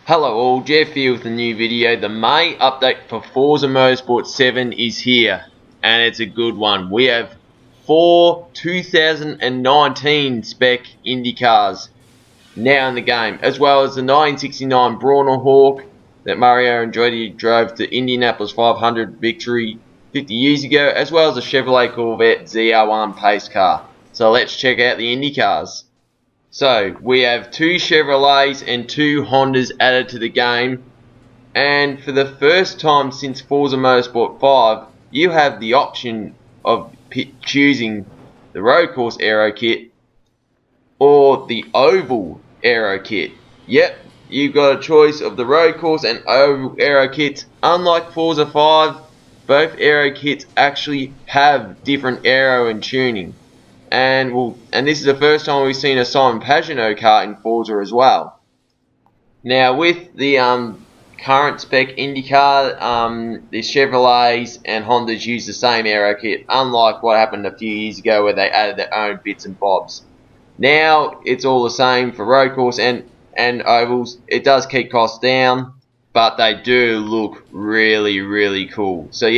Hello all, Jeff here with a new video. The May update for Forza Motorsport 7 is here, and it's a good one. We have 4 2019 spec Indycars now in the game, as well as the 1969 Brawner Hawk that Mario Andretti drove to Indianapolis 500 victory 50 years ago, as well as the Chevrolet Corvette ZR1 pace car. So let's check out the Indycars. So we have 2 Chevrolets and 2 Hondas added to the game, and for the first time since Forza Motorsport 5, you have the option of choosing the road course aero kit or the oval aero kit. Yep, you've got a choice of the road course and oval aero kits. Unlike Forza 5, both aero kits actually have different aero and tuning. And this is the first time we've seen a Simon Pagenaud car in Forza as well. Now with the current spec IndyCar, the Chevrolets and Hondas use the same aero kit, unlike what happened a few years ago where they added their own bits and bobs. Now it's all the same for road course and ovals. It does keep costs down, but they do look really cool. So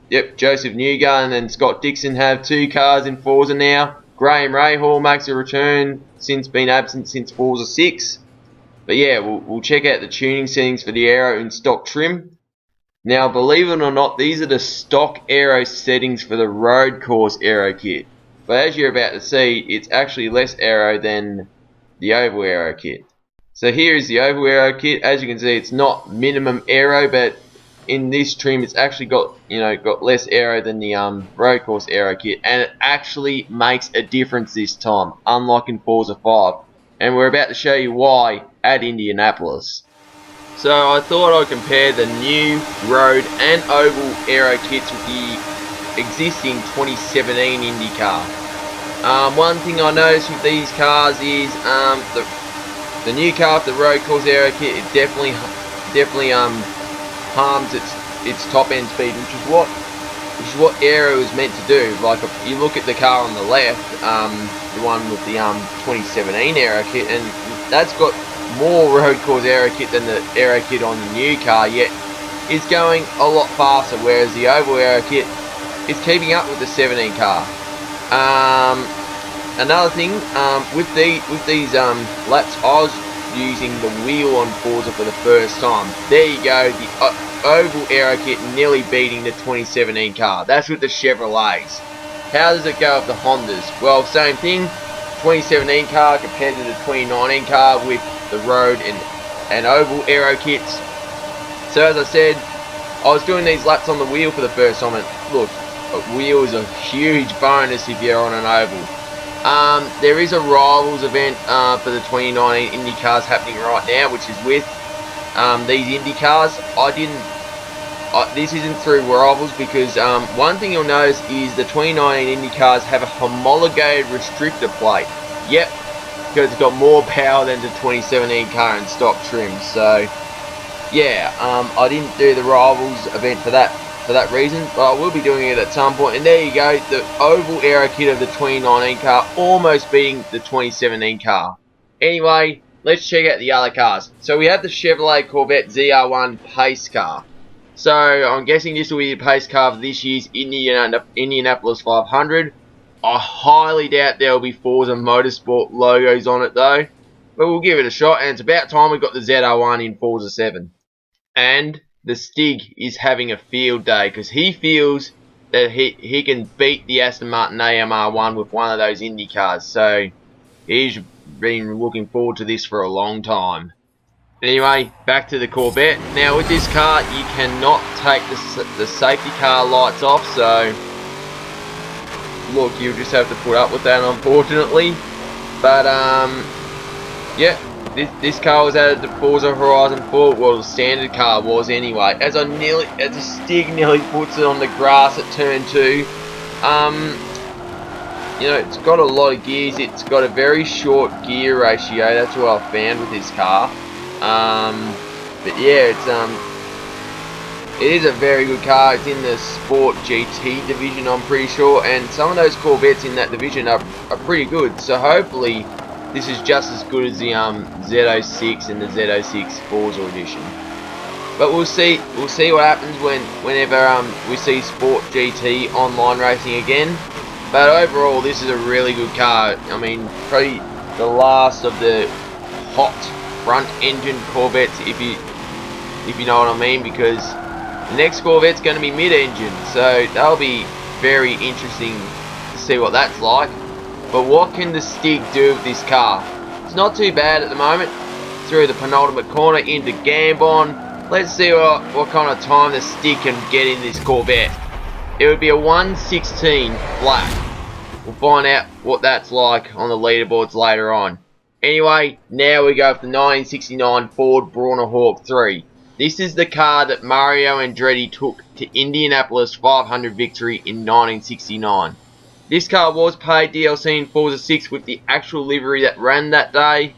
Yep, Joseph Newgarden and Scott Dixon have 2 cars in Forza now. Graham Rahal makes a return since been absent since Forza 6. But yeah, we'll check out the tuning settings for the aero in stock trim. Now, believe it or not, these are the stock aero settings for the road course aero kit. But as you're about to see, it's actually less aero than the oval aero kit. So here is the oval aero kit. As you can see, it's not minimum aero, but in this trim it's actually got less aero than the road course aero kit, and it actually makes a difference this time, unlike in Forza 5, and we're about to show you why at Indianapolis. So I thought I'd compare the new road and oval aero kits with the existing 2017 IndyCar. One thing I noticed with these cars is the new car with the road course aero kit, it definitely harms its top end speed, which is what aero is meant to do. Like if you look at the car on the left, the one with the 2017 aero kit, and that's got more road course aero kit than the aero kit on the new car, yet it's going a lot faster, whereas the oval aero kit is keeping up with the 17 car. Another thing, with these laps, I was using the wheel on Forza for the first time. There you go, the oval aero kit nearly beating the 2017 car. That's with the Chevrolets. How does it go with the Hondas? Well, same thing, 2017 car compared to the 2019 car with the road and oval aero kits. So as I said, I was doing these laps on the wheel for the first time, and look, a wheel is a huge bonus if you're on an oval. There is a Rivals event for the 2019 IndyCars happening right now, which is with these IndyCars. This isn't through Rivals because one thing you'll notice is the 2019 IndyCars have a homologated restrictor plate. Yep, because it's got more power than the 2017 car in stock trim. So yeah, I didn't do the Rivals event for that reason, but I will be doing it at some point. And there you go, the oval aero kit of the 2019 car almost beating the 2017 car. Anyway, let's check out the other cars. So we have the Chevrolet Corvette ZR1 pace car. So I'm guessing this will be the pace car for this year's Indianapolis 500. I highly doubt there will be Forza Motorsport logos on it though, but we'll give it a shot. And it's about time we got the ZR1 in Forza 7. And the Stig is having a field day because he feels that he can beat the Aston Martin AMR1 with one of those Indy cars. So he's been looking forward to this for a long time. Anyway, back to the Corvette. Now with this car, you cannot take the safety car lights off. So look, you'll just have to put up with that, unfortunately. But yeah. This car was added to Forza Horizon 4, well the standard car was anyway, as the Stig nearly puts it on the grass at turn 2. It's got a lot of gears, it's got a very short gear ratio, that's what I found with this car. But yeah, it is a very good car. It's in the Sport GT division, I'm pretty sure, and some of those Corvettes in that division are pretty good, so hopefully this is just as good as the Z06 and the Z06 Forza edition. But we'll see what happens whenever we see Sport GT online racing again. But overall, this is a really good car. I mean, probably the last of the hot front engine Corvettes, if you know what I mean, because the next Corvette's going to be mid-engine, so that'll be very interesting to see what that's like. But what can the Stig do with this car? It's not too bad at the moment. Through the penultimate corner into Gambon. Let's see what kind of time the Stig can get in this Corvette. It would be a 1:16 flat. We'll find out what that's like on the leaderboards later on. Anyway, now we go for the 1969 Ford Brawner Hawk 3. This is the car that Mario Andretti took to Indianapolis 500 victory in 1969. This car was paid DLC in Forza 6 with the actual livery that ran that day.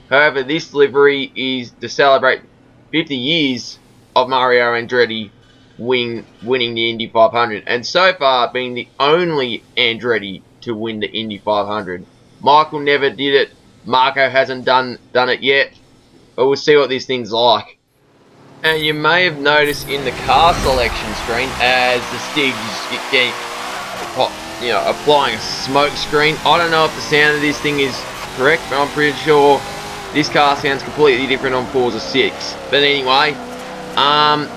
However, this livery is to celebrate 50 years of Mario Andretti winning the Indy 500, and so far being the only Andretti to win the Indy 500. Michael never did it. Marco hasn't done it yet, but we'll see what this thing's like. And you may have noticed in the car selection screen, as the Stig is getting, applying a smoke screen. I don't know if the sound of this thing is correct, but I'm pretty sure this car sounds completely different on Forza 6. But anyway,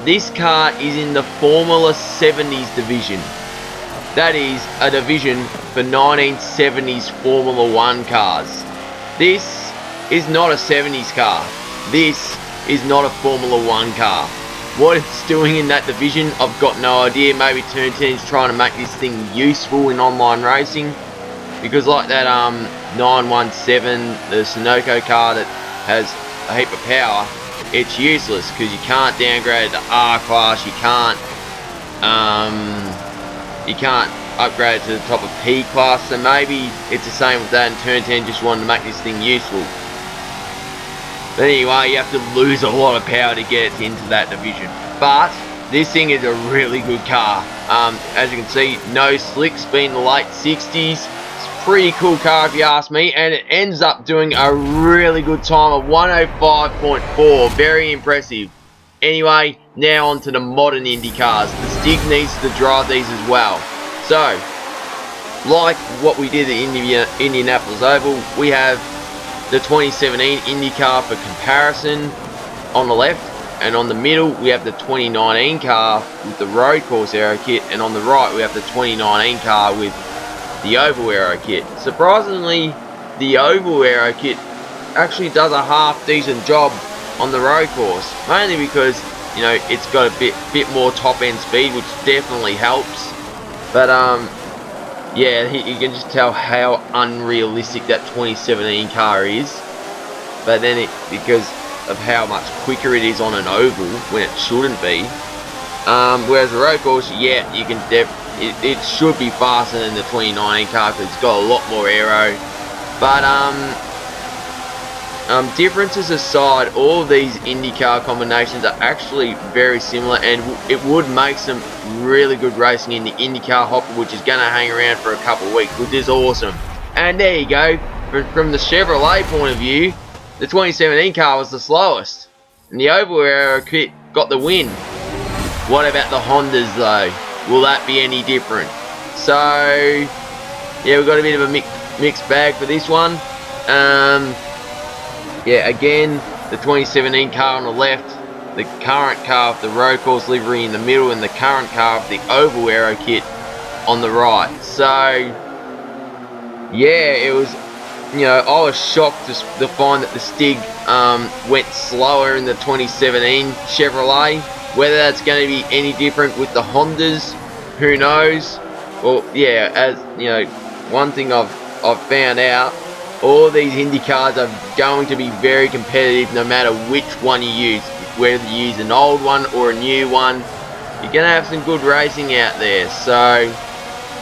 this car is in the Formula 70s division. That is a division for 1970s Formula 1 cars. This is not a 70s car. This is not a Formula 1 car. What it's doing in that division, I've got no idea. Maybe Turn 10 is trying to make this thing useful in online racing. Because like that 917, the Sunoco car that has a heap of power, it's useless because you can't downgrade it to R class, you can't upgrade it to the top of P class, so maybe it's the same with that, and Turn 10 just wanted to make this thing useful. But anyway, you have to lose a lot of power to get it into that division. But this thing is a really good car. As you can see, no slicks, being the late 60s. Pretty cool car if you ask me, and it ends up doing a really good time of 105.4. Very impressive. Anyway, now on to the modern Indy cars. The Stig needs to drive these as well. So, like what we did at Indianapolis Oval, we have the 2017 Indy car for comparison on the left, and on the middle we have the 2019 car with the road course aero kit, and on the right we have the 2019 car with the oval aero kit. Surprisingly, the oval aero kit actually does a half decent job on the road course, mainly because it's got a bit more top end speed, which definitely helps. But yeah, you can just tell how unrealistic that 2017 car is. But then because of how much quicker it is on an oval when it shouldn't be. Whereas the road course, yeah, you can it should be faster than the 2019 car because it's got a lot more aero. But differences aside, all of these IndyCar combinations are actually very similar, and it would make some really good racing in the IndyCar hopper, which is going to hang around for a couple of weeks, which is awesome. And there you go. From the Chevrolet point of view, the 2017 car was the slowest, and the oval aero kit got the win. What about the Hondas though? Will that be any different? So yeah, we've got a bit of a mixed bag for this one. Yeah, again, the 2017 car on the left, the current car with the road course livery in the middle, and the current car with the oval aero kit on the right. So yeah, it was, I was shocked to find that the Stig went slower in the 2017 Chevrolet. Whether that's going to be any different with the Hondas, who knows? Well, yeah, as one thing I've found out, all these Indy cars are going to be very competitive no matter which one you use. Whether you use an old one or a new one, you're going to have some good racing out there. So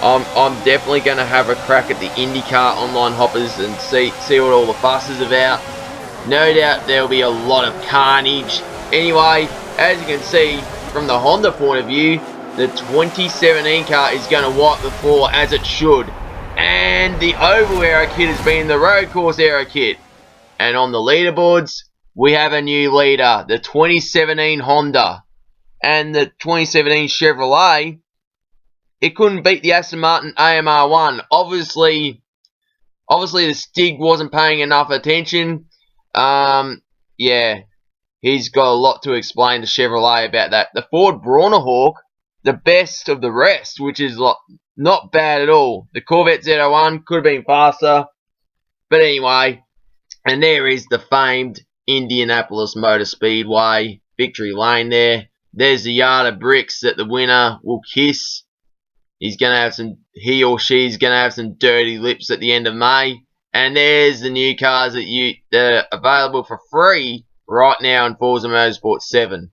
I'm definitely going to have a crack at the IndyCar online hoppers and see what all the fuss is about. No doubt there'll be a lot of carnage. Anyway, as you can see from the Honda point of view, the 2017 car is going to wipe the floor as it should. And the oval aero kit has been the road course aero kit. And on the leaderboards, we have a new leader, the 2017 Honda. And the 2017 Chevrolet, it couldn't beat the Aston Martin AMR1. Obviously the Stig wasn't paying enough attention. Yeah, he's got a lot to explain to Chevrolet about that. The Ford Brawner Hawk, the best of the rest, which is not bad at all. The Corvette Z01 could have been faster. But anyway, and there is the famed Indianapolis Motor Speedway, victory lane there. There's the yard of bricks that the winner will kiss. He or she's gonna have some dirty lips at the end of May. And there's the new cars that are available for free right now in Forza Motorsport 7.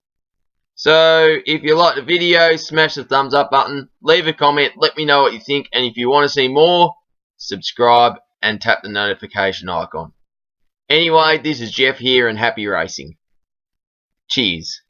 So if you like the video, smash the thumbs up button, leave a comment, let me know what you think, and if you want to see more, subscribe and tap the notification icon. Anyway, this is Jeff here and happy racing. Cheers.